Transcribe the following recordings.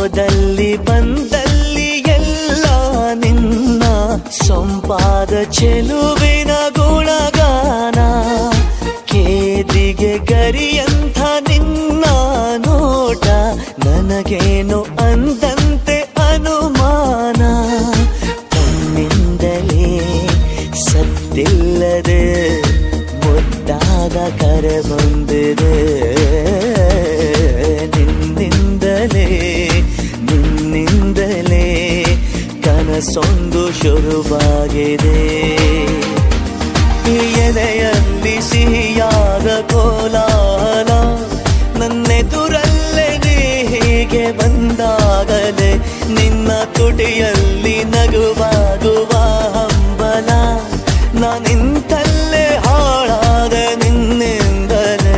ಹೋದಲ್ಲಿ ಬಂದಲ್ಲಿ ಎಲ್ಲ ನಿನ್ನ ಸೊಂಪಾದ ಚೆಲುವಿನ ಗುಣಗಾನ. ಕೇದಿಗೆ ಗರಿಯಂಥ ನಿನ್ನ ನೋಟ ನನಗೇನು ಅಂದಂತೆ ಅನುಮಾನ. ತನ್ನಿಂದಲೇ ಸತ್ತಿಲ್ಲದೆ ಮುದ್ದಾದ ಕರೆ ಬಂದಿದೆ. ನಿನ್ನಿಂದಲೇ ಕನಸೊಂದು ಶುರುವಾಗಿದೆ. ಎದೆಯಲ್ಲಿ ಸಿಹಿಯಾದ ಕೋಲಾಹಲ ನನ್ನೆದುರಲ್ಲೇ ನೀ ಹೀಗೆ ಬಂದಾಗಲೇ ನಿನ್ನ ತುಟಿಯಲ್ಲಿ ನಗುವಾಗುವ ಹಂಬಲ. ನಾನಿಂತಲ್ಲೇ ಹಾಳಾದ ನಿನ್ನಿಂದಲೇ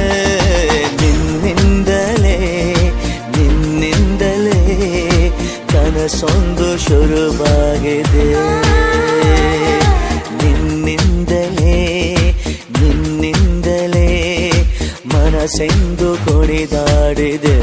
ಕನಸೊಂದು ಶುರುವಾಗಿದೆ. ನಿನ್ನಿಂದಲೇ ಮನಸ್ಸೆಂದು ಕುಣಿದಾಡಿದೆ.